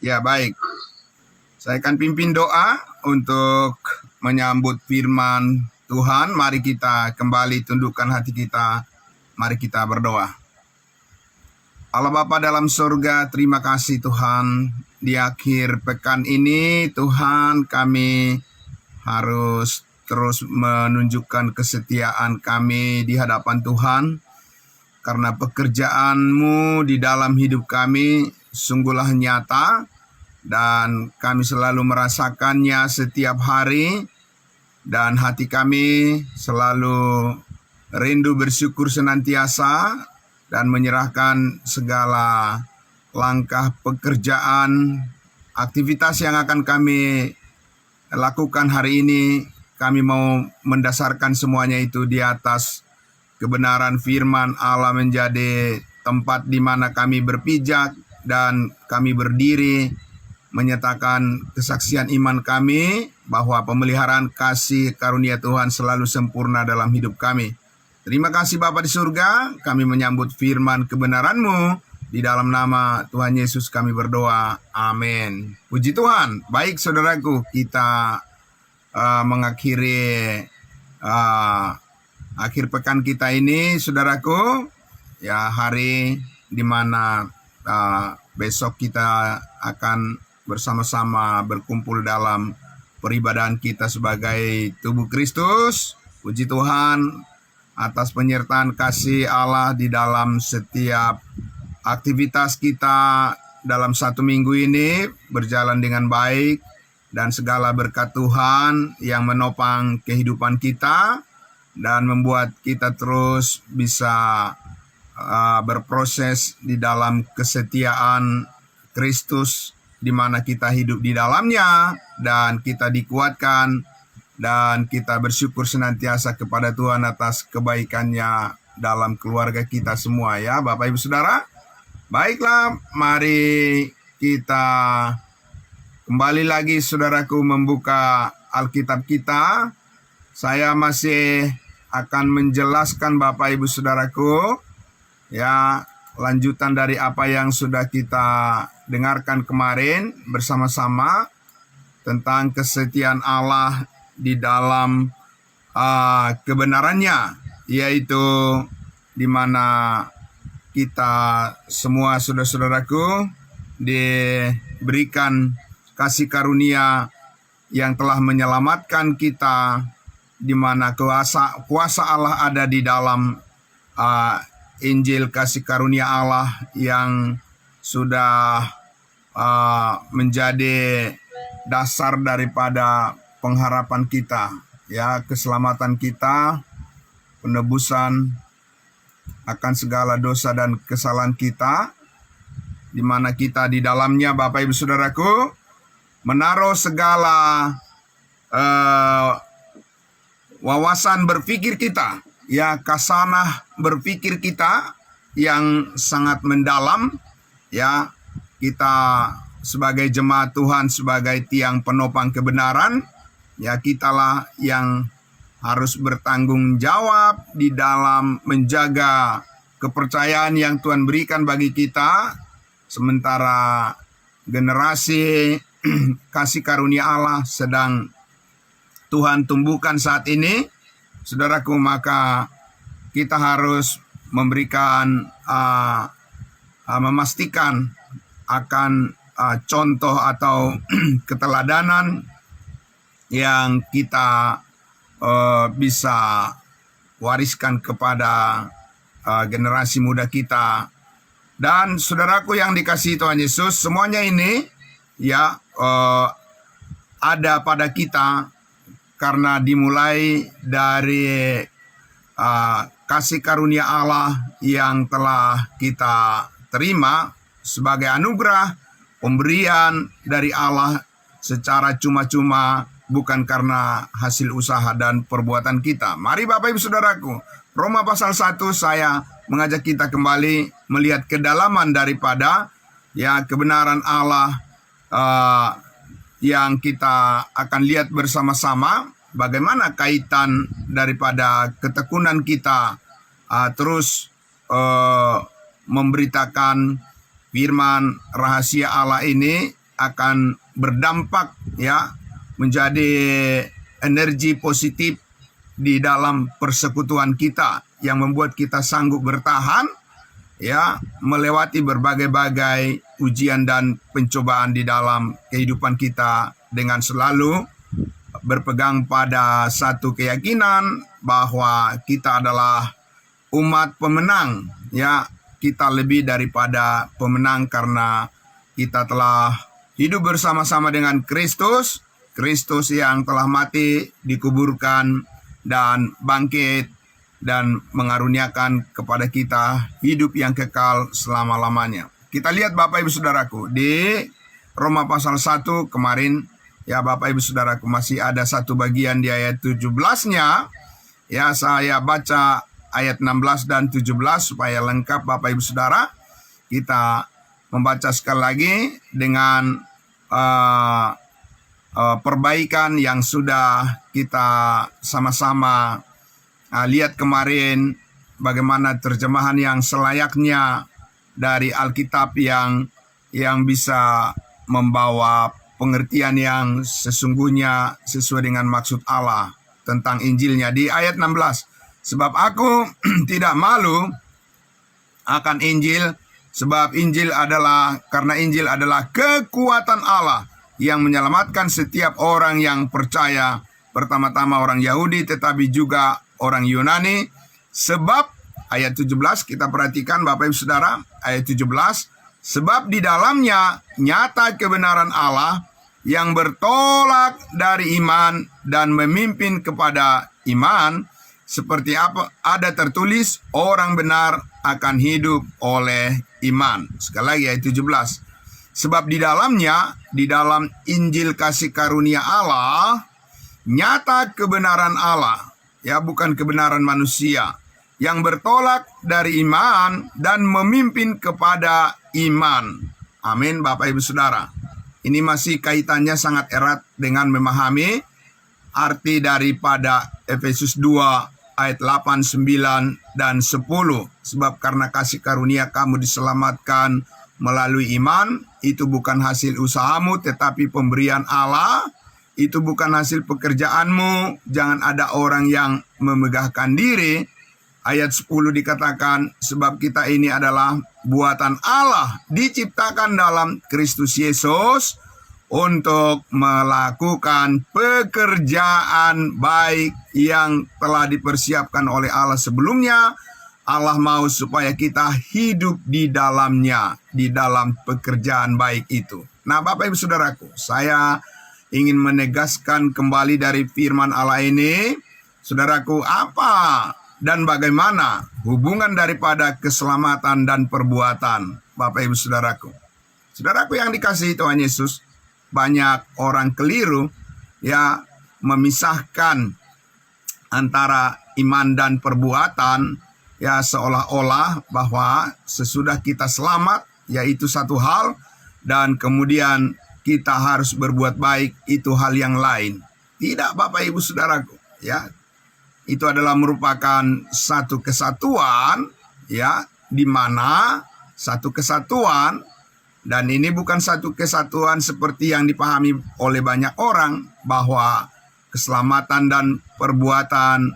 Ya, baik. Saya akan pimpin doa untuk menyambut firman Tuhan. Mari kita kembali tundukkan hati kita. Mari kita berdoa. Allah Bapa dalam surga, terima kasih Tuhan. Di akhir pekan ini Tuhan, kami harus terus menunjukkan kesetiaan kami di hadapan Tuhan. Karena pekerjaan-Mu di dalam hidup kami sungguhlah nyata, dan kami selalu merasakannya setiap hari, dan hati kami selalu rindu bersyukur senantiasa dan menyerahkan segala langkah pekerjaan, aktivitas yang akan kami lakukan hari ini. Kami mau mendasarkan semuanya itu di atas kebenaran firman Allah, menjadi tempat di mana kami berpijak dan kami berdiri menyatakan kesaksian iman kami bahwa pemeliharaan kasih karunia Tuhan selalu sempurna dalam hidup kami. Terima kasih Bapa di surga, kami menyambut firman kebenaran-Mu. Di dalam nama Tuhan Yesus kami berdoa, amin. Puji Tuhan. Baik saudaraku, kita mengakhiri akhir pekan kita ini, saudaraku, ya, hari di mana besok kita akan bersama-sama berkumpul dalam peribadahan kita sebagai tubuh Kristus. Puji Tuhan atas penyertaan kasih Allah di dalam setiap aktivitas kita dalam satu minggu ini berjalan dengan baik, dan segala berkat Tuhan yang menopang kehidupan kita dan membuat kita terus bisa berproses di dalam kesetiaan Kristus, di mana kita hidup di dalamnya dan kita dikuatkan, dan kita bersyukur senantiasa kepada Tuhan atas kebaikannya dalam keluarga kita semua, ya Bapak Ibu Saudara. Baiklah, mari kita kembali lagi saudaraku membuka Alkitab kita. Saya masih akan menjelaskan Bapak Ibu Saudaraku, ya, lanjutan dari apa yang sudah kita dengarkan kemarin bersama-sama tentang kesetiaan Allah di dalam kebenarannya, yaitu di mana kita semua saudara-saudaraku diberikan kasih karunia yang telah menyelamatkan kita, di mana kuasa Allah ada di dalam Injil kasih karunia Allah yang sudah menjadi dasar daripada pengharapan kita, ya, keselamatan kita, penebusan akan segala dosa dan kesalahan kita, di mana kita di dalamnya Bapak Ibu Saudaraku menaruh segala wawasan berpikir kita, ya, kasanah berpikir kita yang sangat mendalam, ya. Kita sebagai jemaat Tuhan, sebagai tiang penopang kebenaran, ya, kitalah yang harus bertanggung jawab di dalam menjaga kepercayaan yang Tuhan berikan bagi kita, sementara generasi kasih karunia Allah sedang Tuhan tumbuhkan saat ini, saudaraku. Maka kita harus memberikan memastikan akan contoh atau keteladanan yang kita bisa wariskan kepada generasi muda kita. Dan saudaraku yang dikasihi Tuhan Yesus, semuanya ini, ya, ada pada kita karena dimulai dari kasih karunia Allah yang telah kita terima sebagai anugerah, pemberian dari Allah secara cuma-cuma, bukan karena hasil usaha dan perbuatan kita. Mari Bapak Ibu Saudaraku, Roma pasal 1 saya mengajak kita kembali melihat kedalaman daripada, ya, kebenaran Allah yang kita akan lihat bersama-sama bagaimana kaitan daripada ketekunan kita terus memberitakan firman rahasia Allah ini akan berdampak ya, menjadi energi positif di dalam persekutuan kita yang membuat kita sanggup bertahan ya, melewati berbagai-bagai ujian dan pencobaan di dalam kehidupan kita, dengan selalu berpegang pada satu keyakinan bahwa kita adalah umat pemenang ya. Kita lebih daripada pemenang karena kita telah hidup bersama-sama dengan Kristus, Kristus yang telah mati, dikuburkan dan bangkit dan mengaruniakan kepada kita hidup yang kekal selama-lamanya. Kita lihat Bapak Ibu Saudaraku di Roma pasal 1 kemarin ya, Bapak Ibu Saudaraku, masih ada satu bagian di ayat 17-nya. Ya, saya baca ayat 16 dan 17 supaya lengkap Bapak Ibu Saudara. Kita membaca sekali lagi dengan perbaikan yang sudah kita sama-sama lihat kemarin, bagaimana terjemahan yang selayaknya dari Alkitab yang bisa membawa pengertian yang sesungguhnya sesuai dengan maksud Allah tentang Injilnya. Di ayat 16, sebab aku tidak malu akan Injil, sebab karena Injil adalah kekuatan Allah yang menyelamatkan setiap orang yang percaya, pertama-tama orang Yahudi tetapi juga orang Yunani. Sebab ayat 17 kita perhatikan Bapak Ibu Saudara, ayat 17, sebab di dalamnya nyata kebenaran Allah yang bertolak dari iman dan memimpin kepada iman, seperti apa ada tertulis, orang benar akan hidup oleh iman. Sekali lagi ayat 17. Sebab di dalamnya, di dalam Injil kasih karunia Allah, nyata kebenaran Allah, ya, bukan kebenaran manusia, yang bertolak dari iman dan memimpin kepada iman. Amin Bapak Ibu Saudara. Ini masih kaitannya sangat erat dengan memahami arti daripada Efesus 2 ayat 8, 9, dan 10. Sebab karena kasih karunia kamu diselamatkan melalui iman, itu bukan hasil usahamu tetapi pemberian Allah. Itu bukan hasil pekerjaanmu, jangan ada orang yang memegahkan diri. Ayat 10 dikatakan, sebab kita ini adalah buatan Allah, diciptakan dalam Kristus Yesus untuk melakukan pekerjaan baik yang telah dipersiapkan oleh Allah sebelumnya. Allah mau supaya kita hidup di dalamnya, di dalam pekerjaan baik itu. Nah Bapak Ibu Saudaraku, saya ingin menegaskan kembali dari firman Allah ini. Saudaraku, apa dan bagaimana hubungan daripada keselamatan dan perbuatan, Bapak Ibu Saudaraku? Saudaraku yang dikasihi Tuhan Yesus, banyak orang keliru ya, memisahkan antara iman dan perbuatan, ya, seolah-olah bahwa sesudah kita selamat yaitu satu hal, dan kemudian kita harus berbuat baik itu hal yang lain. Tidak Bapak Ibu Saudaraku, ya. Itu adalah merupakan satu kesatuan, ya, di mana satu kesatuan, dan ini bukan satu kesatuan seperti yang dipahami oleh banyak orang bahwa keselamatan dan perbuatan,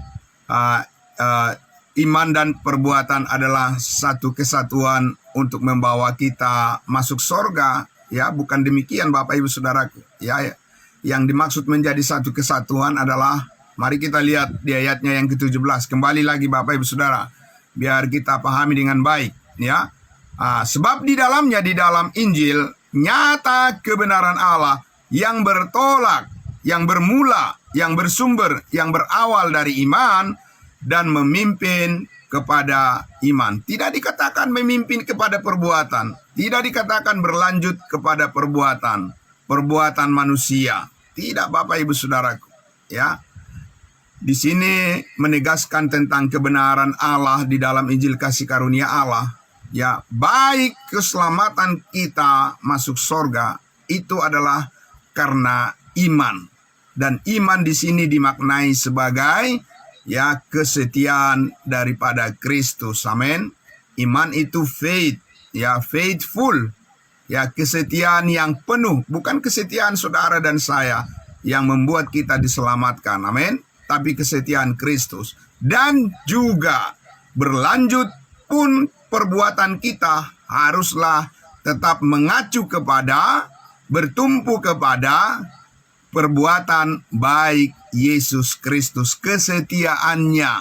iman dan perbuatan adalah satu kesatuan untuk membawa kita masuk surga. Ya, bukan demikian Bapak Ibu Saudaraku. Ya, yang dimaksud menjadi satu kesatuan adalah, mari kita lihat di ayatnya yang ke-17. Kembali lagi Bapak Ibu Saudara, biar kita pahami dengan baik. Ya, sebab di dalamnya, di dalam Injil, nyata kebenaran Allah yang bertolak, yang bermula, yang bersumber, yang berawal dari iman dan memimpin kepada iman. Tidak dikatakan memimpin kepada perbuatan, tidak dikatakan berlanjut kepada perbuatan manusia. Tidak Bapak Ibu Saudaraku, ya. Di sini menegaskan tentang kebenaran Allah di dalam Injil kasih karunia Allah, ya, baik keselamatan kita masuk surga itu adalah karena iman. Dan iman di sini dimaknai sebagai, ya, kesetiaan daripada Kristus. Amin. Iman itu faith, ya, faithful. Ya, kesetiaan yang penuh, bukan kesetiaan saudara dan saya yang membuat kita diselamatkan. Amin. Tapi kesetiaan Kristus. Dan juga berlanjut pun perbuatan kita haruslah tetap mengacu kepada, bertumpu kepada perbuatan baik Yesus Kristus, kesetiaannya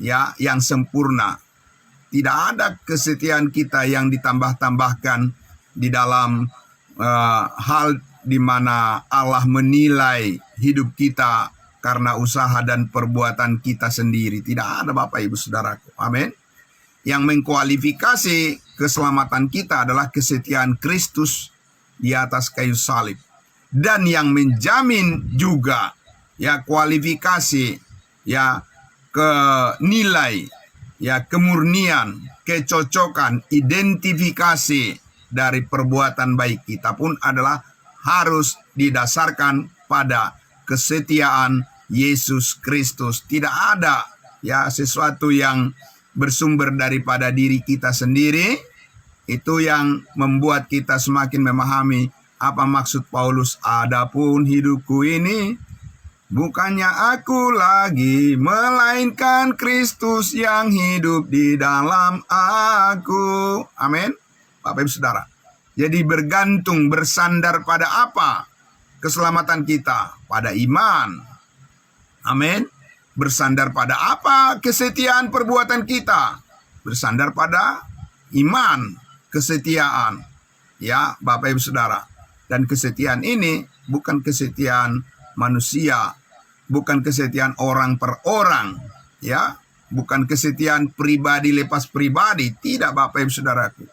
ya yang sempurna. Tidak ada kesetiaan kita yang ditambah-tambahkan di dalam hal di mana Allah menilai hidup kita karena usaha dan perbuatan kita sendiri. Tidak ada, Bapak Ibu Saudaraku. Amin. Yang mengkualifikasi keselamatan kita adalah kesetiaan Kristus di atas kayu salib. Dan yang menjamin juga ya kualifikasi, ya nilai, ya kemurnian, kecocokan, identifikasi dari perbuatan baik kita pun adalah harus didasarkan pada kesetiaan Yesus Kristus. Tidak ada ya sesuatu yang bersumber daripada diri kita sendiri. Itu yang membuat kita semakin memahami apa maksud Paulus. Adapun hidupku ini bukannya aku lagi, melainkan Kristus yang hidup di dalam aku. Amin. Bapak Ibu Saudara. Jadi bergantung, bersandar pada apa? Keselamatan kita pada iman. Amin. Bersandar pada apa? Kesetiaan perbuatan kita. Bersandar pada iman, kesetiaan. Ya, Bapak Ibu Saudara. Dan kesetiaan ini bukan kesetiaan manusia, bukan kesetiaan orang per orang, ya, bukan kesetiaan pribadi lepas pribadi. Tidak, Bapak Ibu Saudaraku.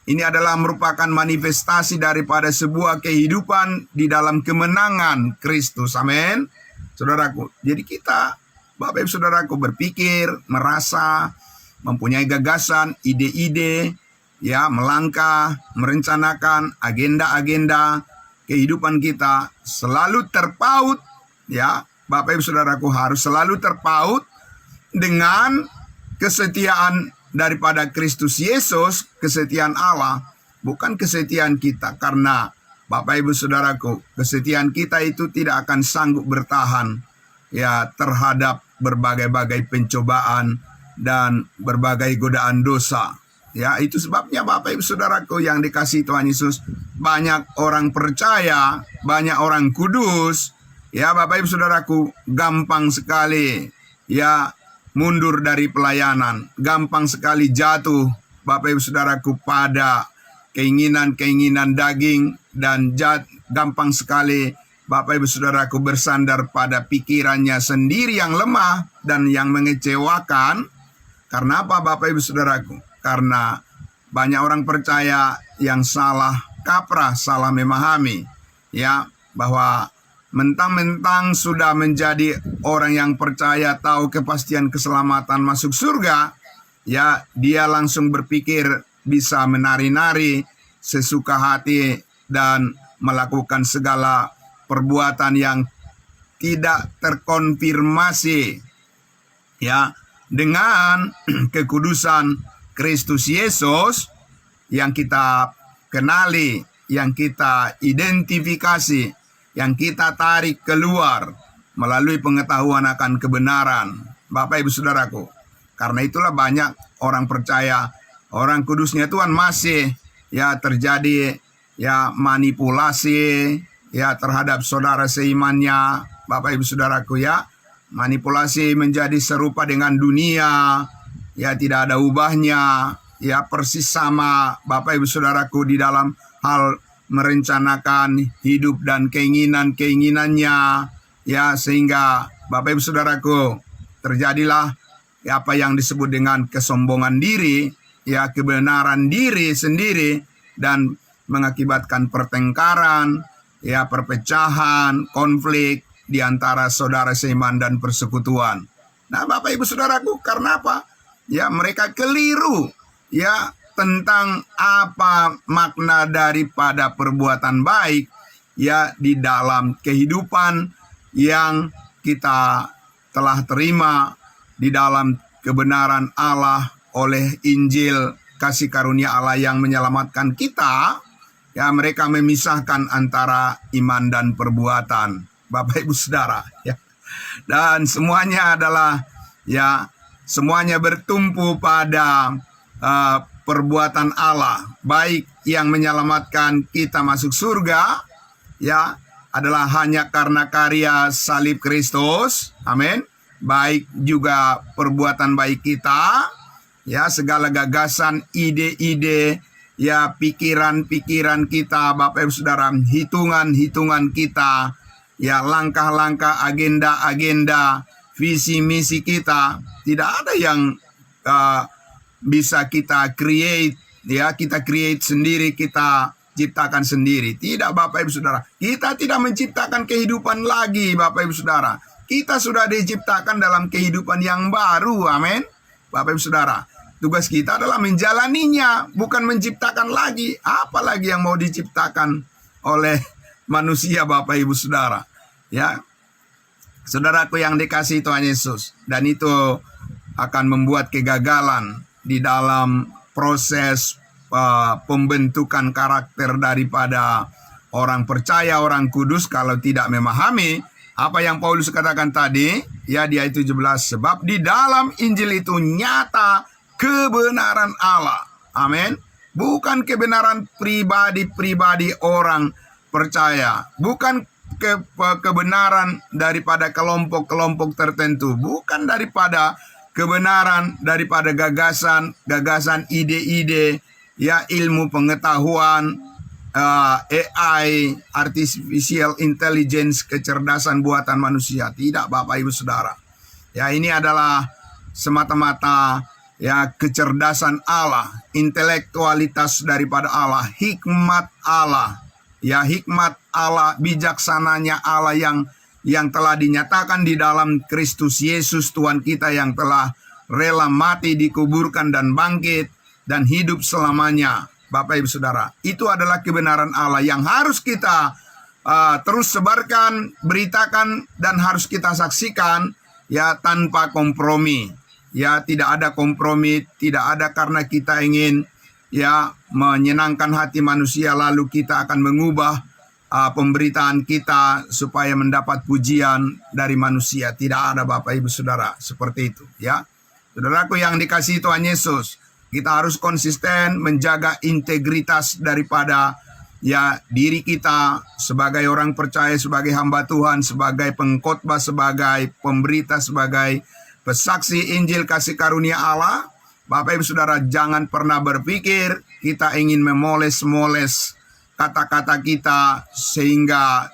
Ini adalah merupakan manifestasi daripada sebuah kehidupan di dalam kemenangan Kristus. Amin. Saudaraku, jadi kita, Bapak Ibu Saudaraku, berpikir, merasa, mempunyai gagasan, ide-ide, ya, melangkah, merencanakan agenda-agenda kehidupan kita selalu terpaut, ya, Bapak Ibu Saudaraku, harus selalu terpaut dengan kesetiaan daripada Kristus Yesus, kesetiaan Allah, bukan kesetiaan kita. Karena Bapak Ibu Saudaraku, kesetiaan kita itu tidak akan sanggup bertahan ya terhadap berbagai-bagai pencobaan dan berbagai godaan dosa. Ya, itu sebabnya Bapak Ibu Saudaraku yang dikasihi Tuhan Yesus, banyak orang percaya, banyak orang kudus, ya Bapak Ibu Saudaraku, gampang sekali ya mundur dari pelayanan, gampang sekali jatuh Bapak Ibu Saudaraku pada keinginan-keinginan daging, dan gampang sekali Bapak Ibu Saudaraku bersandar pada pikirannya sendiri yang lemah dan yang mengecewakan. Karena apa, Bapak Ibu Saudaraku? Karena banyak orang percaya yang salah kaprah, salah memahami, ya, bahwa mentang-mentang sudah menjadi orang yang percaya, tahu kepastian keselamatan masuk surga, ya dia langsung berpikir bisa menari-nari sesuka hati dan melakukan segala perbuatan yang tidak terkonfirmasi ya dengan kekudusan Kristus Yesus yang kita kenali, yang kita identifikasi, yang kita tarik keluar melalui pengetahuan akan kebenaran. Bapak Ibu Saudaraku, karena itulah banyak orang percaya, orang kudusnya Tuhan masih ya terjadi ya manipulasi ya terhadap saudara seimannya. Bapak Ibu Saudaraku, ya, manipulasi menjadi serupa dengan dunia, ya tidak ada ubahnya, ya persis sama Bapak Ibu Saudaraku di dalam hal merencanakan hidup dan keinginan-keinginannya, ya, sehingga Bapak Ibu Saudaraku terjadilah ya, apa yang disebut dengan kesombongan diri, ya kebenaran diri sendiri, dan mengakibatkan pertengkaran, ya perpecahan, konflik di antara saudara seiman dan persekutuan. Nah, Bapak Ibu Saudaraku, karena apa? Ya mereka keliru ya tentang apa makna daripada perbuatan baik ya di dalam kehidupan yang kita telah terima di dalam kebenaran Allah oleh Injil kasih karunia Allah yang menyelamatkan kita. Ya, mereka memisahkan antara iman dan perbuatan, Bapak Ibu Saudara. Ya. Dan semuanya adalah semuanya bertumpu pada perbuatan Allah, baik yang menyelamatkan kita masuk surga, adalah hanya karena karya salib Kristus, amin. Baik juga perbuatan baik kita, segala gagasan, ide-ide, pikiran-pikiran kita, Bapak Ibu Saudara, hitungan-hitungan kita, langkah-langkah, agenda-agenda, visi misi kita, tidak ada yang bisa kita create, kita create sendiri, kita ciptakan sendiri. Tidak, Bapak Ibu Saudara. Kita tidak menciptakan kehidupan lagi, Bapak Ibu Saudara. Kita sudah diciptakan dalam kehidupan yang baru, amin. Bapak Ibu Saudara, tugas kita adalah menjalaninya, bukan menciptakan lagi. Apalagi yang mau diciptakan oleh manusia, Bapak Ibu Saudara. Saudaraku yang dikasihi Tuhan Yesus, dan itu akan membuat kegagalan di dalam proses pembentukan karakter daripada orang percaya, orang kudus, kalau tidak memahami apa yang Paulus katakan tadi, di ayat 17, sebab di dalam Injil itu nyata kebenaran Allah. Amin. Bukan kebenaran pribadi-pribadi orang percaya, bukan kebenaran daripada kelompok-kelompok tertentu, bukan daripada kebenaran daripada gagasan, ide-ide, ilmu pengetahuan, AI, artificial intelligence, kecerdasan buatan manusia. Tidak, Bapak Ibu Saudara. Ini adalah semata-mata kecerdasan Allah, intelektualitas daripada Allah, hikmat Allah. Hikmat Allah, bijaksananya Allah yang telah dinyatakan di dalam Kristus Yesus Tuhan kita, yang telah rela mati, dikuburkan, dan bangkit, dan hidup selamanya. Bapak Ibu Saudara, itu adalah kebenaran Allah yang harus kita terus sebarkan, beritakan, dan harus kita saksikan, tanpa kompromi. Tidak ada kompromi, tidak ada karena kita ingin menyenangkan hati manusia lalu kita akan mengubah pemberitaan kita supaya mendapat pujian dari manusia. Tidak ada, Bapak Ibu Saudara, seperti itu. Saudaraku yang dikasihi Tuhan Yesus, kita harus konsisten menjaga integritas daripada diri kita sebagai orang percaya, sebagai hamba Tuhan, sebagai pengkhotbah, sebagai pemberita, sebagai pesaksi Injil kasih karunia Allah. Bapak Ibu Saudara, jangan pernah berpikir kita ingin memoles-moles kata-kata kita sehingga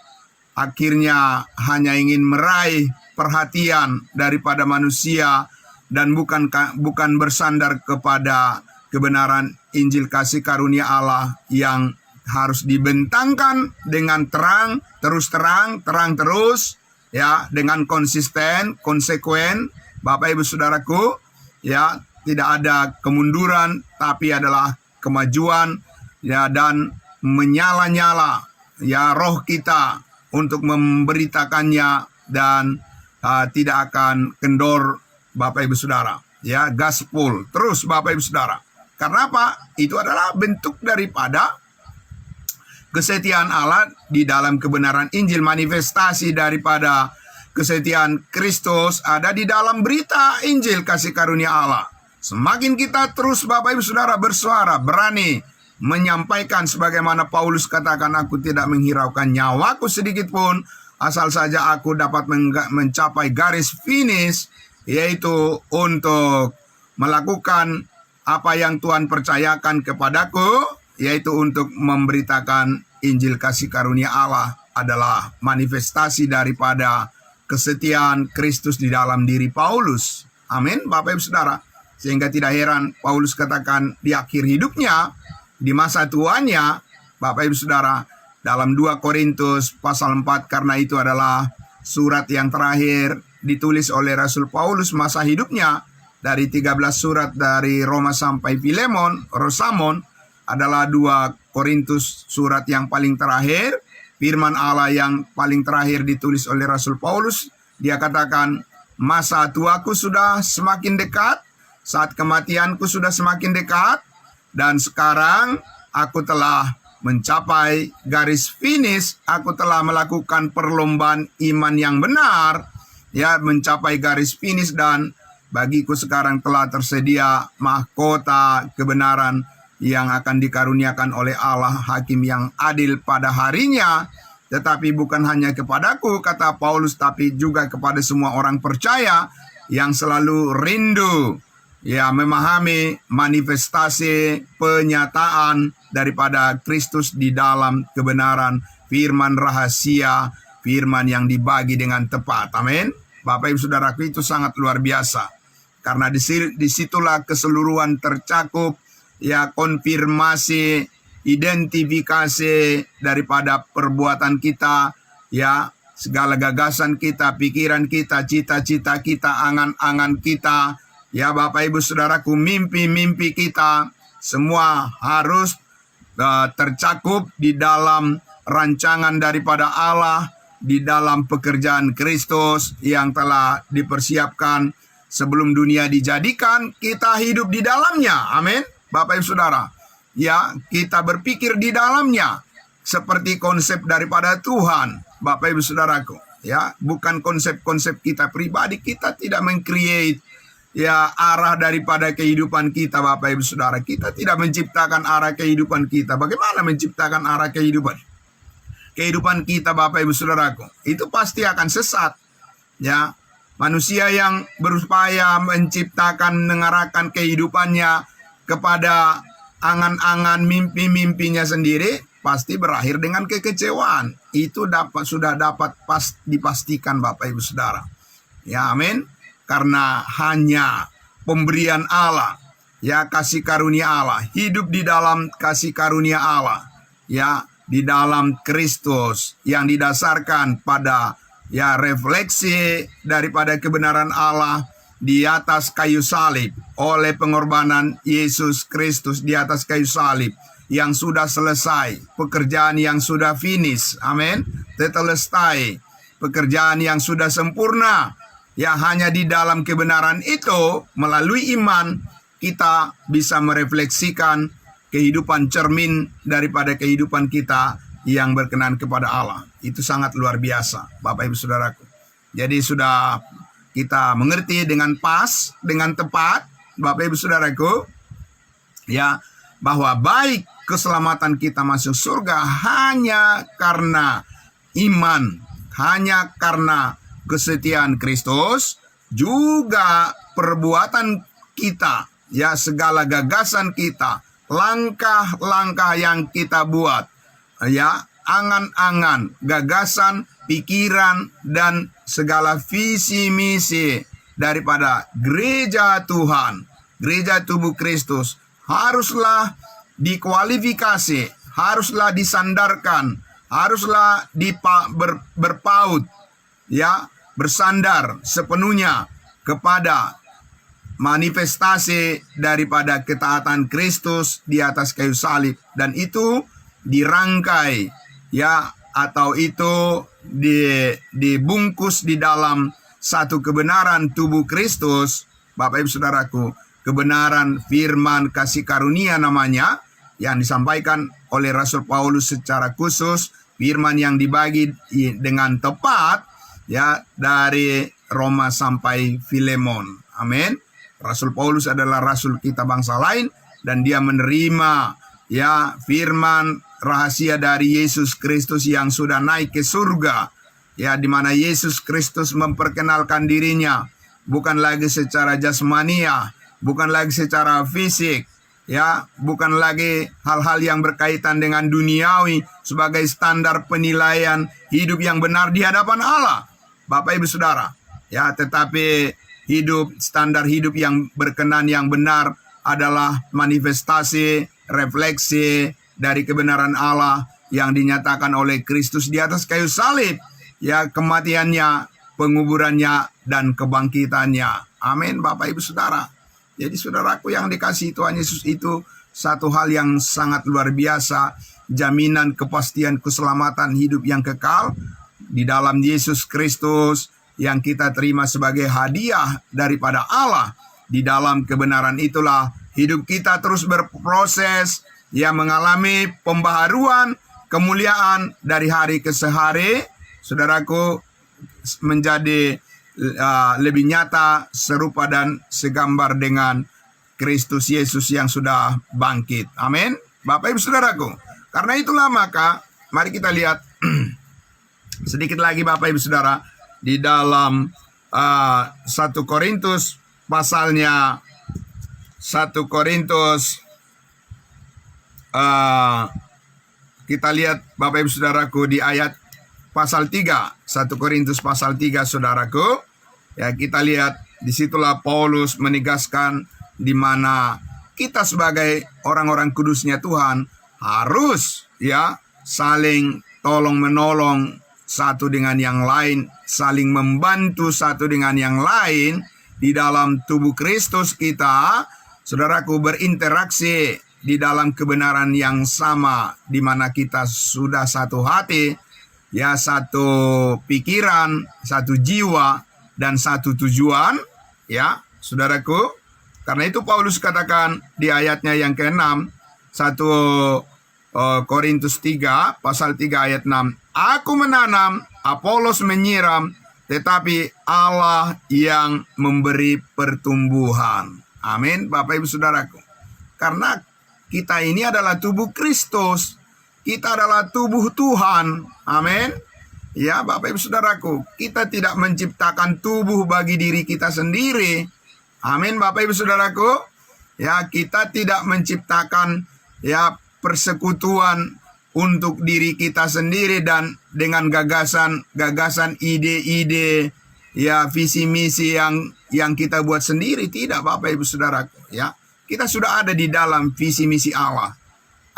akhirnya hanya ingin meraih perhatian daripada manusia dan bukan bersandar kepada kebenaran Injil kasih karunia Allah yang harus dibentangkan dengan terang terus, dengan konsisten, konsekuen. Bapak Ibu Saudaraku, tidak ada kemunduran, tapi adalah kemajuan, dan menyala-nyala roh kita untuk memberitakannya, dan tidak akan kendor, Bapak Ibu Saudara. Gaspol terus, Bapak Ibu Saudara. Karena apa? Itu adalah bentuk daripada kesetiaan Allah di dalam kebenaran Injil, manifestasi daripada kesetiaan Kristus ada di dalam berita Injil kasih karunia Allah. Semakin kita terus, Bapak Ibu Saudara, bersuara, berani menyampaikan sebagaimana Paulus katakan, aku tidak menghiraukan nyawaku sedikit pun, asal saja aku dapat mencapai garis finish, yaitu untuk melakukan apa yang Tuhan percayakan kepadaku, yaitu untuk memberitakan Injil kasih karunia Allah adalah manifestasi daripada kesetiaan Kristus di dalam diri Paulus. Amin, Bapak Ibu Saudara. Sehingga tidak heran Paulus katakan di akhir hidupnya, di masa tuanya, Bapak Ibu Saudara, dalam 2 Korintus pasal 4, karena itu adalah surat yang terakhir ditulis oleh Rasul Paulus masa hidupnya. Dari 13 surat dari Roma sampai Filemon, Rosamon, adalah 2 Korintus surat yang paling terakhir. Firman Allah yang paling terakhir ditulis oleh Rasul Paulus. Dia katakan, masa tuaku sudah semakin dekat, saat kematianku sudah semakin dekat, dan sekarang aku telah mencapai garis finish, aku telah melakukan perlombaan iman yang benar, ya, mencapai garis finish, dan bagiku sekarang telah tersedia mahkota kebenaran yang akan dikaruniakan oleh Allah Hakim yang adil pada harinya. Tetapi bukan hanya kepadaku, kata Paulus, tapi juga kepada semua orang percaya yang selalu rindu, ya, memahami manifestasi penyataan daripada Kristus di dalam kebenaran firman rahasia, firman yang dibagi dengan tepat. Amin. Bapak Ibu Saudaraku, itu sangat luar biasa. Karena disitulah keseluruhan tercakup, ya, konfirmasi, identifikasi daripada perbuatan kita, ya, segala gagasan kita, pikiran kita, cita-cita kita, angan-angan kita, ya Bapak Ibu Saudaraku, mimpi-mimpi kita, semua harus tercakup di dalam rancangan daripada Allah, di dalam pekerjaan Kristus yang telah dipersiapkan sebelum dunia dijadikan. Kita hidup di dalamnya, amin Bapak Ibu Saudara. Ya, kita berpikir di dalamnya seperti konsep daripada Tuhan, Bapak Ibu Saudaraku. Ya, bukan konsep-konsep kita pribadi. Kita tidak meng-create, ya, arah daripada kehidupan kita, Bapak Ibu Saudara. Kita tidak menciptakan arah kehidupan kita. Bagaimana menciptakan arah kehidupan kita, Bapak Ibu Saudaraku? Itu pasti akan sesat. Ya, manusia yang berupaya menciptakan, mengarahkan kehidupannya kepada angan-angan, mimpi-mimpinya sendiri, pasti berakhir dengan kekecewaan. Itu sudah dapat dipastikan, Bapak Ibu Saudara. Ya, amin. Karena hanya pemberian Allah, ya, kasih karunia Allah, hidup di dalam kasih karunia Allah, ya, di dalam Kristus yang didasarkan pada, ya, refleksi daripada kebenaran Allah di atas kayu salib, oleh pengorbanan Yesus Kristus di atas kayu salib yang sudah selesai, pekerjaan yang sudah finish, amin, tetelestai, pekerjaan yang sudah sempurna. Ya, hanya di dalam kebenaran itu, melalui iman, kita bisa merefleksikan kehidupan cermin daripada kehidupan kita yang berkenan kepada Allah. Itu sangat luar biasa, Bapak Ibu Saudaraku. Jadi sudah kita mengerti dengan pas, dengan tepat, Bapak Ibu Saudaraku, ya, bahwa baik keselamatan kita masuk surga hanya karena iman, hanya karena kesetiaan Kristus, juga perbuatan kita, ya, segala gagasan kita, langkah-langkah yang kita buat, ya, angan-angan, gagasan, pikiran, dan segala visi misi daripada gereja Tuhan, gereja tubuh Kristus, haruslah dikualifikasi, haruslah disandarkan, haruslah berpaut, ya, bersandar sepenuhnya kepada manifestasi daripada ketaatan Kristus di atas kayu salib. Dan itu dirangkai, ya, atau itu dibungkus di dalam satu kebenaran tubuh Kristus, Bapak Ibu Saudaraku, kebenaran firman kasih karunia namanya, yang disampaikan oleh Rasul Paulus secara khusus, firman yang dibagi dengan tepat, ya, dari Roma sampai Filemon. Amin. Rasul Paulus adalah rasul kita bangsa lain, dan dia menerima, ya, firman rahasia dari Yesus Kristus yang sudah naik ke surga, ya, di mana Yesus Kristus memperkenalkan dirinya bukan lagi secara jasmania, bukan lagi secara fisik, ya, bukan lagi hal-hal yang berkaitan dengan duniawi sebagai standar penilaian hidup yang benar di hadapan Allah, Bapak Ibu Saudara, ya, tetapi standar hidup yang berkenan, yang benar adalah manifestasi, refleksi dari kebenaran Allah yang dinyatakan oleh Kristus di atas kayu salib, ya, kematiannya, penguburannya, dan kebangkitannya. Amin, Bapak Ibu Saudara. Jadi saudaraku yang dikasihi Tuhan Yesus, itu satu hal yang sangat luar biasa, jaminan kepastian keselamatan hidup yang kekal di dalam Yesus Kristus yang kita terima sebagai hadiah daripada Allah. Di dalam kebenaran itulah hidup kita terus berproses, ya mengalami pembaharuan kemuliaan dari hari ke hari, saudaraku, menjadi lebih nyata, serupa dan segambar dengan Kristus Yesus yang sudah bangkit. Amin. Bapak Ibu Saudaraku, karena itulah maka mari kita lihat sedikit lagi Bapak Ibu Saudara di dalam 1 Korintus pasalnya 1 Korintus kita lihat Bapak Ibu Saudaraku di ayat pasal 3, 1 Korintus pasal 3 saudaraku. Ya, kita lihat disitulah Paulus menegaskan di mana kita sebagai orang-orang kudusnya Tuhan harus ya saling tolong menolong satu dengan yang lain, saling membantu satu dengan yang lain di dalam tubuh Kristus kita, saudaraku, berinteraksi di dalam kebenaran yang sama, di mana kita sudah satu hati, ya satu pikiran, satu jiwa, dan satu tujuan, ya saudaraku. Karena itu Paulus katakan di ayatnya yang ke-6, 1 Korintus 3, pasal 3 ayat 6. Aku menanam, Apolos menyiram, tetapi Allah yang memberi pertumbuhan. Amin, Bapak Ibu Saudaraku. Karena kita ini adalah tubuh Kristus. Kita adalah tubuh Tuhan. Amin. Ya, Bapak Ibu Saudaraku, kita tidak menciptakan tubuh bagi diri kita sendiri. Amin, Bapak Ibu Saudaraku. Ya, kita tidak menciptakan ya persekutuan untuk diri kita sendiri dan dengan gagasan ide-ide ya visi misi yang kita buat sendiri. Tidak, Bapak Ibu Saudaraku, ya. Kita sudah ada di dalam visi misi Allah.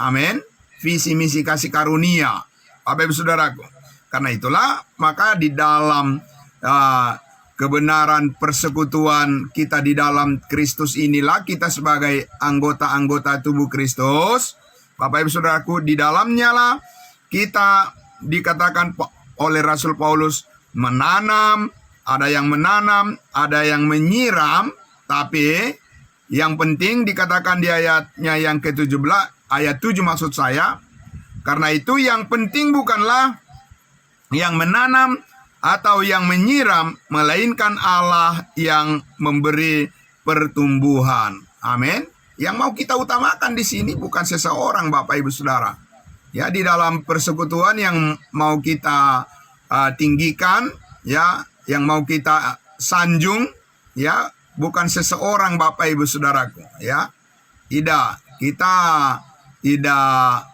Amin. Visi misi kasih karunia, Bapak Ibu Saudaraku. Karena itulah maka di dalam kebenaran persekutuan kita di dalam Kristus inilah kita sebagai anggota-anggota tubuh Kristus, Bapak Ibu Saudaraku, di dalamnya lah kita dikatakan oleh Rasul Paulus menanam, ada yang menyiram, tapi yang penting dikatakan di ayatnya yang ke-17, ayat 7 maksud saya, karena itu yang penting bukanlah yang menanam atau yang menyiram, melainkan Allah yang memberi pertumbuhan. Amin. Yang mau kita utamakan di sini bukan seseorang, Bapak Ibu Saudara. Ya, di dalam persekutuan yang mau kita tinggikan, ya, yang mau kita sanjung, ya, bukan seseorang, Bapak Ibu Saudaraku. Ya, tidak. Kita tidak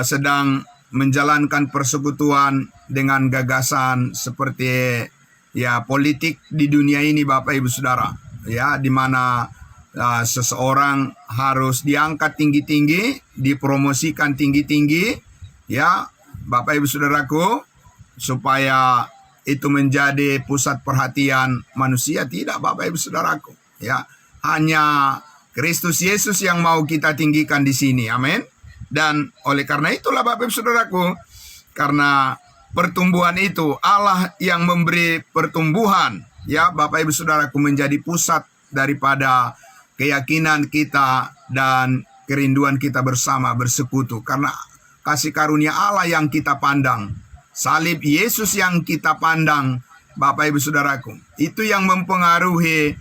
sedang menjalankan persekutuan dengan gagasan seperti ya politik di dunia ini, Bapak Ibu Saudara, ya, di mana seseorang harus diangkat tinggi-tinggi, dipromosikan tinggi-tinggi, ya, Bapak Ibu Saudaraku, supaya itu menjadi pusat perhatian manusia. Tidak, Bapak Ibu Saudaraku, ya, hanya Kristus Yesus yang mau kita tinggikan di sini. Amin. Dan oleh karena itulah Bapak Ibu Saudaraku, karena pertumbuhan itu Allah yang memberi pertumbuhan, ya Bapak Ibu Saudaraku, menjadi pusat daripada keyakinan kita dan kerinduan kita bersama bersekutu. Karena kasih karunia Allah yang kita pandang, salib Yesus yang kita pandang, Bapak Ibu Saudaraku, itu yang mempengaruhi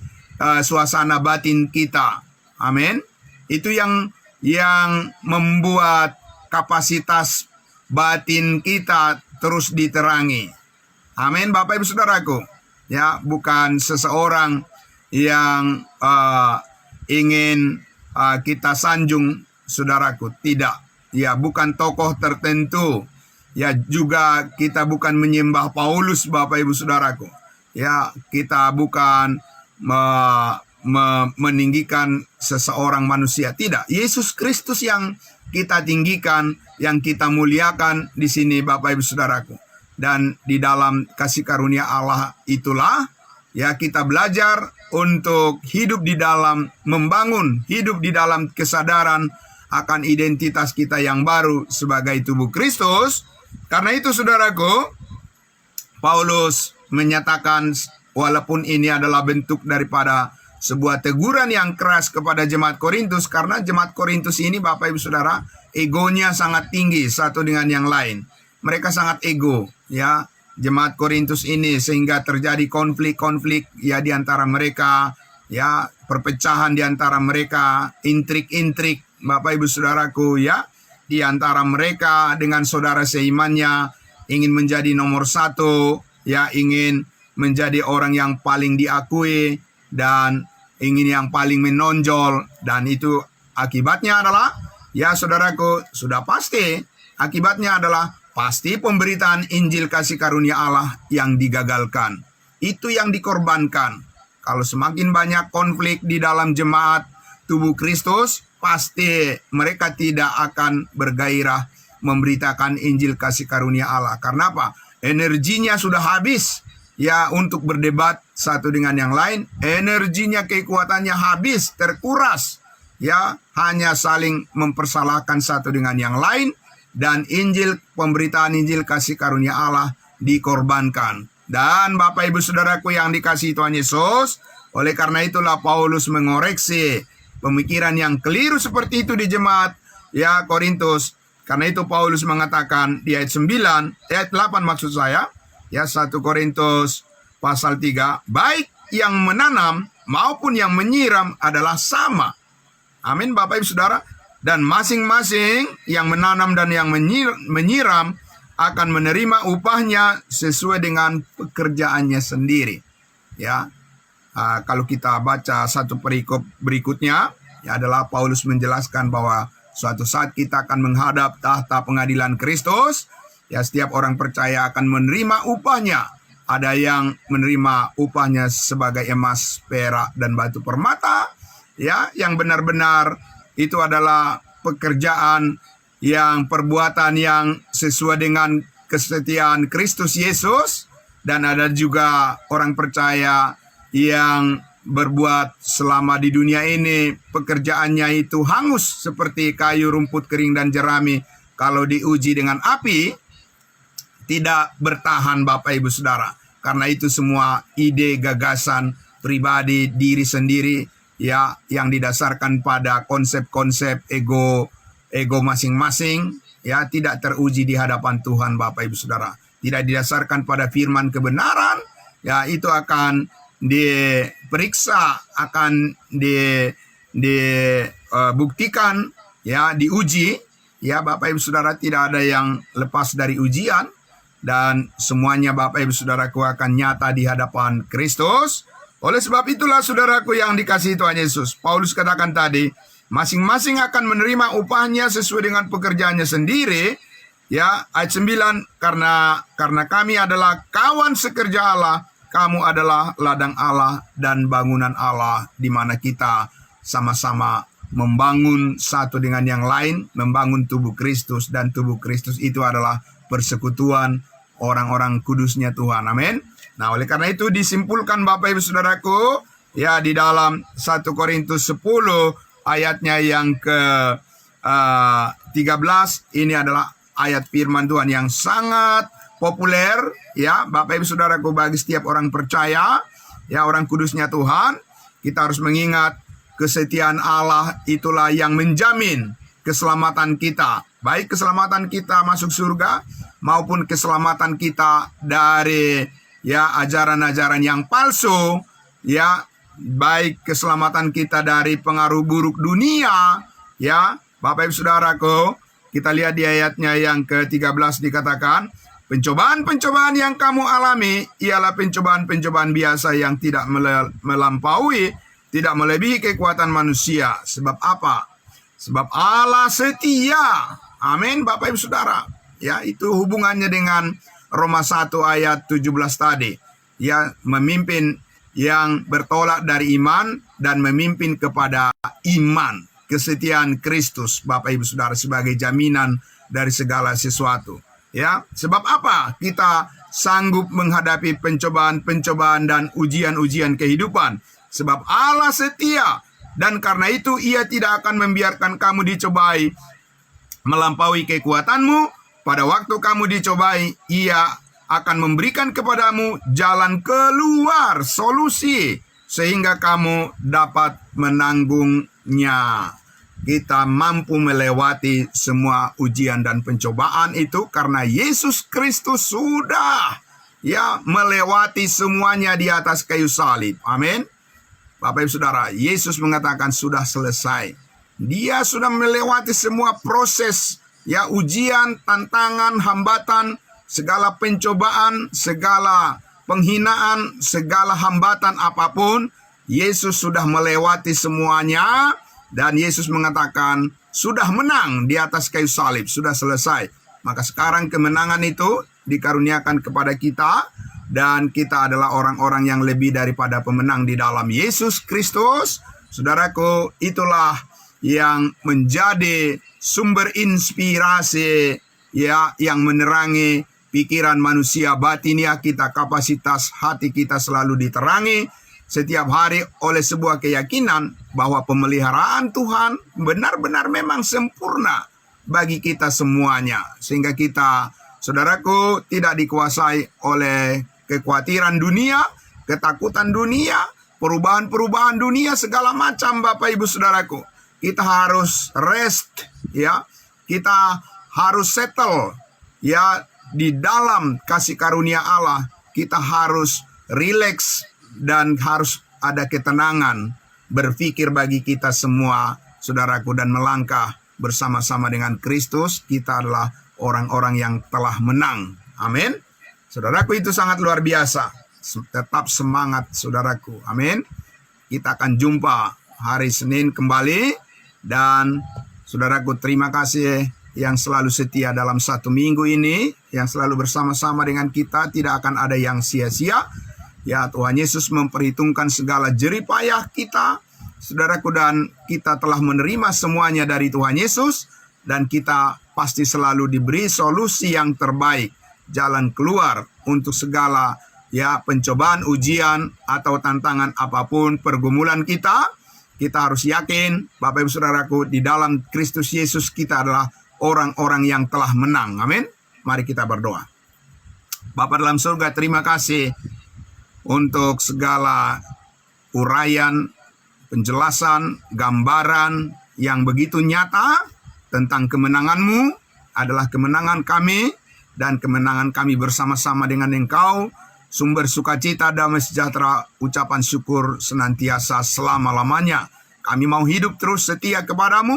suasana batin kita. Amin. Itu yang membuat kapasitas batin kita terus diterangi. Amin, Bapak Ibu Saudaraku. Ya, bukan seseorang yang ingin kita sanjung, saudaraku. Tidak. Ya, bukan tokoh tertentu. Ya, juga kita bukan menyembah Paulus, Bapak Ibu Saudaraku. Ya, kita bukan meninggikan seseorang manusia. Tidak, Yesus Kristus yang kita tinggikan, yang kita muliakan di sini, Bapak Ibu Saudaraku. Dan di dalam kasih karunia Allah itulah ya kita belajar untuk hidup di dalam, membangun hidup di dalam kesadaran akan identitas kita yang baru sebagai tubuh Kristus. Karena itu saudaraku, Paulus menyatakan walaupun ini adalah bentuk daripada sebuah teguran yang keras kepada jemaat Korintus, karena jemaat Korintus ini Bapak Ibu Saudara, egonya sangat tinggi satu dengan yang lain. Mereka sangat ego, ya, jemaat Korintus ini, sehingga terjadi konflik-konflik ya di antara mereka, ya, perpecahan di antara mereka, intrik-intrik Bapak Ibu Saudaraku, ya, di antara mereka dengan saudara seimannya, ingin menjadi nomor satu, ya, ingin menjadi orang yang paling diakui dan ingin yang paling menonjol, dan itu akibatnya adalah, ya saudaraku, sudah pasti akibatnya adalah pasti pemberitaan Injil kasih karunia Allah yang digagalkan. Itu yang dikorbankan. Kalau semakin banyak konflik di dalam jemaat tubuh Kristus, pasti mereka tidak akan bergairah memberitakan Injil kasih karunia Allah. Karena apa? Energinya sudah habis, ya, untuk berdebat satu dengan yang lain. Energinya, kekuatannya habis, terkuras, ya, hanya saling mempersalahkan satu dengan yang lain, dan Injil, pemberitaan Injil kasih karunia Allah dikorbankan. Dan Bapak Ibu Saudaraku yang dikasihi Tuhan Yesus, oleh karena itulah Paulus mengoreksi pemikiran yang keliru seperti itu di jemaat, ya, Korintus. Karena itu Paulus mengatakan di ayat 9, ayat 8 maksud saya, ya, 1 Korintus pasal 3, baik yang menanam maupun yang menyiram adalah sama. Amin Bapak Ibu Saudara. Dan masing-masing yang menanam dan yang menyiram akan menerima upahnya sesuai dengan pekerjaannya sendiri. Ya, kalau kita baca satu perikop berikutnya, ya, adalah Paulus menjelaskan bahwa suatu saat kita akan menghadap tahta pengadilan Kristus. Ya, setiap orang percaya akan menerima upahnya. Ada yang menerima upahnya sebagai emas, perak, dan batu permata. Ya, yang benar-benar itu adalah pekerjaan yang perbuatan yang sesuai dengan kesetiaan Kristus Yesus. Dan ada juga orang percaya yang berbuat selama di dunia ini, pekerjaannya itu hangus seperti kayu, rumput kering, dan jerami. Kalau diuji dengan api, tidak bertahan Bapak Ibu Saudara. Karena itu semua ide, gagasan, pribadi, diri sendiri, ya, yang didasarkan pada konsep-konsep ego masing-masing, ya, tidak teruji di hadapan Tuhan Bapak Ibu Saudara. Tidak didasarkan pada firman kebenaran, ya, itu akan diperiksa, akan dibuktikan, ya, diuji, ya Bapak Ibu Saudara. Tidak ada yang lepas dari ujian, dan semuanya Bapak Ibu Saudaraku akan nyata di hadapan Kristus. Oleh sebab itulah saudaraku yang dikasihi Tuhan Yesus, Paulus katakan tadi, masing-masing akan menerima upahnya sesuai dengan pekerjaannya sendiri. Ya, ayat 9, karena kami adalah kawan sekerja Allah, kamu adalah ladang Allah dan bangunan Allah, di mana kita sama-sama membangun satu dengan yang lain, membangun tubuh Kristus, dan tubuh Kristus itu adalah persekutuan orang-orang kudusnya Tuhan. Amin. Nah, oleh karena itu disimpulkan Bapak Ibu Saudaraku, ya, di dalam 1 Korintus 10 ayatnya yang ke 13, ini adalah ayat firman Tuhan yang sangat populer, ya Bapak Ibu Saudaraku, bagi setiap orang percaya, ya, orang kudusnya Tuhan. Kita harus mengingat kesetiaan Allah itulah yang menjamin keselamatan kita, baik keselamatan kita masuk surga maupun keselamatan kita dari, ya, ajaran-ajaran yang palsu, ya, baik keselamatan kita dari pengaruh buruk dunia, ya Bapak Ibu Saudaraku. Kita lihat di ayatnya yang ke-13 dikatakan, pencobaan-pencobaan yang kamu alami ialah pencobaan-pencobaan biasa yang tidak melampaui, tidak melebihi kekuatan manusia. Sebab apa? Sebab Allah setia. Amin Bapak Ibu Saudara. Ya, itu hubungannya dengan Roma 1 ayat 17 tadi. Ya, memimpin yang bertolak dari iman dan memimpin kepada iman. Kesetiaan Kristus Bapak Ibu Saudara sebagai jaminan dari segala sesuatu. Ya, sebab apa kita sanggup menghadapi pencobaan-pencobaan dan ujian-ujian kehidupan? Sebab Allah setia, dan karena itu Ia tidak akan membiarkan kamu dicobai melampaui kekuatanmu. Pada waktu kamu dicobai, Ia akan memberikan kepadamu jalan keluar, solusi, sehingga kamu dapat menanggungnya. Kita mampu melewati semua ujian dan pencobaan itu karena Yesus Kristus sudah melewati semuanya di atas kayu salib. Amin. Bapak Ibu Saudara, Yesus mengatakan sudah selesai. Dia sudah melewati semua proses ujian, tantangan, hambatan, segala pencobaan, segala penghinaan, segala hambatan apapun. Yesus sudah melewati semuanya. Dan Yesus mengatakan, sudah menang di atas kayu salib, sudah selesai. Maka sekarang kemenangan itu dikaruniakan kepada kita. Dan kita adalah orang-orang yang lebih daripada pemenang di dalam Yesus Kristus. Saudaraku, itulah yang menjadi sumber inspirasi yang menerangi pikiran manusia, batinia kita, kapasitas hati kita selalu diterangi setiap hari oleh sebuah keyakinan bahwa pemeliharaan Tuhan benar-benar memang sempurna bagi kita semuanya. Sehingga kita, saudaraku, tidak dikuasai oleh kekhawatiran dunia, ketakutan dunia, perubahan-perubahan dunia, segala macam, Bapak Ibu Saudaraku. Kita harus rest, kita harus settle, di dalam kasih karunia Allah. Kita harus relax dan harus ada ketenangan berpikir bagi kita semua, saudaraku, dan melangkah bersama-sama dengan Kristus. Kita adalah orang-orang yang telah menang. Amin. Saudaraku, itu sangat luar biasa. Tetap semangat, saudaraku. Amin. Kita akan jumpa hari Senin kembali. Dan saudaraku, terima kasih yang selalu setia dalam satu minggu ini, yang selalu bersama-sama dengan kita. Tidak akan ada yang sia-sia. Tuhan Yesus memperhitungkan segala jerih payah kita, saudaraku, dan kita telah menerima semuanya dari Tuhan Yesus, dan kita pasti selalu diberi solusi yang terbaik, jalan keluar untuk segala pencobaan, ujian, atau tantangan apapun pergumulan kita. Kita harus yakin, Bapak Ibu Saudaraku, di dalam Kristus Yesus kita adalah orang-orang yang telah menang. Amin. Mari kita berdoa. Bapa dalam surga, terima kasih untuk segala uraian, penjelasan, gambaran yang begitu nyata tentang kemenangan-Mu adalah kemenangan kami dan kemenangan kami bersama-sama dengan Engkau. Sumber sukacita, damai sejahtera, ucapan syukur senantiasa selama-lamanya. Kami mau hidup terus setia kepadamu,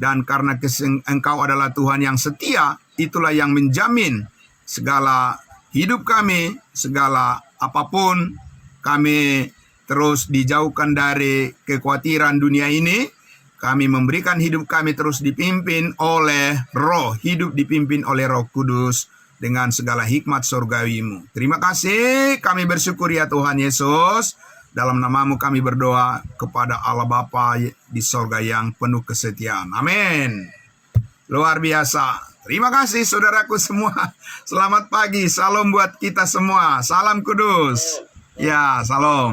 dan karena Engkau adalah Tuhan yang setia, itulah yang menjamin segala hidup kami, segala apapun, kami terus dijauhkan dari kekhawatiran dunia ini. Kami memberikan hidup kami terus dipimpin oleh Roh, hidup dipimpin oleh Roh Kudus dengan segala hikmat surgawi-Mu. Terima kasih, kami bersyukur ya Tuhan Yesus. Dalam nama-Mu kami berdoa kepada Allah Bapa di surga yang penuh kesetiaan. Amin. Luar biasa. Terima kasih saudaraku semua. Selamat pagi. Salam buat kita semua. Salam kudus. Ya, salam.